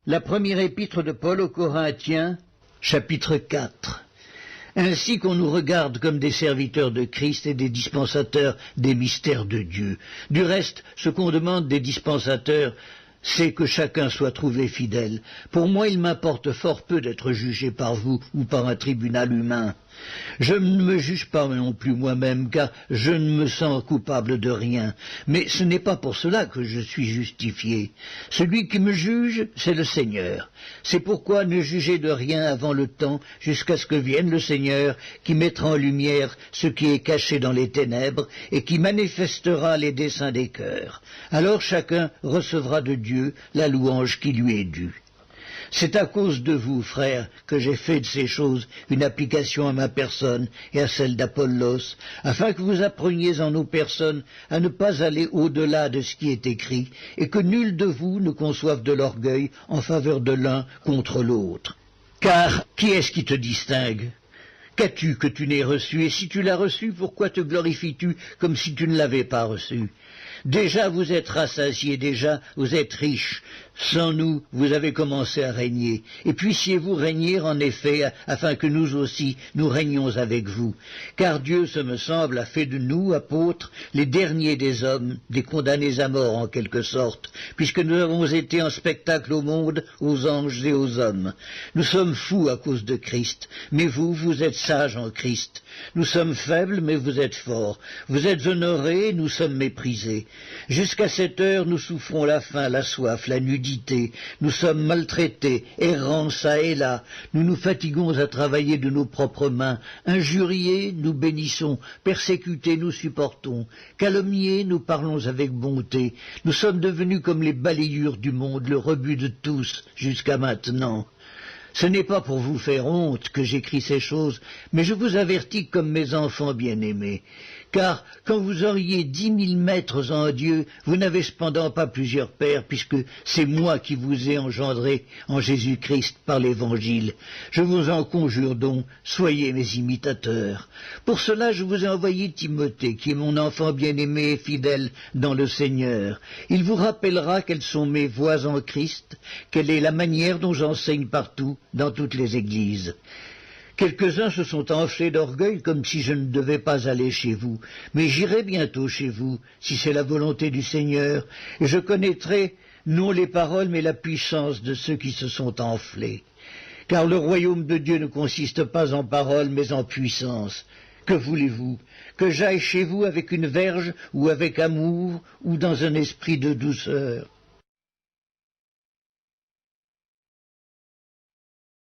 La première épître de Paul aux Corinthiens, chapitre 4. Ainsi qu'on nous regarde comme des serviteurs de Christ et des dispensateurs des mystères de Dieu. Du reste, ce qu'on demande des dispensateurs, c'est que chacun soit trouvé fidèle. Pour moi, il m'importe fort peu d'être jugé par vous ou par un tribunal humain. Je ne me juge pas non plus moi-même, car je ne me sens coupable de rien. Mais ce n'est pas pour cela que je suis justifié. Celui qui me juge, c'est le Seigneur. C'est pourquoi ne jugez de rien avant le temps, jusqu'à ce que vienne le Seigneur, qui mettra en lumière ce qui est caché dans les ténèbres, et qui manifestera les desseins des cœurs. Alors chacun recevra de Dieu la louange qui lui est due. C'est à cause de vous, frères, que j'ai fait de ces choses une application à ma personne et à celle d'Apollos, afin que vous appreniez en nos personnes à ne pas aller au-delà de ce qui est écrit, et que nul de vous ne conçoive de l'orgueil en faveur de l'un contre l'autre. Car qui est-ce qui te distingue ? Qu'as-tu que tu n'aies reçu? Et si tu l'as reçu, pourquoi te glorifies-tu comme si tu ne l'avais pas reçu? Déjà vous êtes rassasiés, déjà vous êtes riches. Sans nous, vous avez commencé à régner. Et puissiez-vous régner en effet, afin que nous aussi, nous régnions avec vous. Car Dieu, ce me semble, a fait de nous, apôtres, les derniers des hommes, des condamnés à mort en quelque sorte, puisque nous avons été en spectacle au monde, aux anges et aux hommes. Nous sommes fous à cause de Christ, mais vous, vous êtes sages en Christ. Nous sommes faibles, mais vous êtes forts. Vous êtes honorés, nous sommes méprisés. Jusqu'à cette heure, nous souffrons la faim, la soif, la nudité. Nous sommes maltraités, errants çà et là. Nous nous fatiguons à travailler de nos propres mains. Injuriés, nous bénissons. Persécutés, nous supportons. Calomniés, nous parlons avec bonté. Nous sommes devenus comme les balayures du monde, le rebut de tous, jusqu'à maintenant. Ce n'est pas pour vous faire honte que j'écris ces choses, mais je vous avertis comme mes enfants bien-aimés. Car quand vous auriez 10 000 maîtres en Dieu, vous n'avez cependant pas plusieurs pères, puisque c'est moi qui vous ai engendré en Jésus-Christ par l'Évangile. Je vous en conjure donc, soyez mes imitateurs. Pour cela, je vous ai envoyé Timothée, qui est mon enfant bien-aimé et fidèle dans le Seigneur. Il vous rappellera quelles sont mes voies en Christ, quelle est la manière dont j'enseigne partout, dans toutes les églises. Quelques-uns se sont enflés d'orgueil comme si je ne devais pas aller chez vous, mais j'irai bientôt chez vous, si c'est la volonté du Seigneur, et je connaîtrai non les paroles mais la puissance de ceux qui se sont enflés. Car le royaume de Dieu ne consiste pas en paroles mais en puissance. Que voulez-vous? Que j'aille chez vous avec une verge ou avec amour ou dans un esprit de douceur?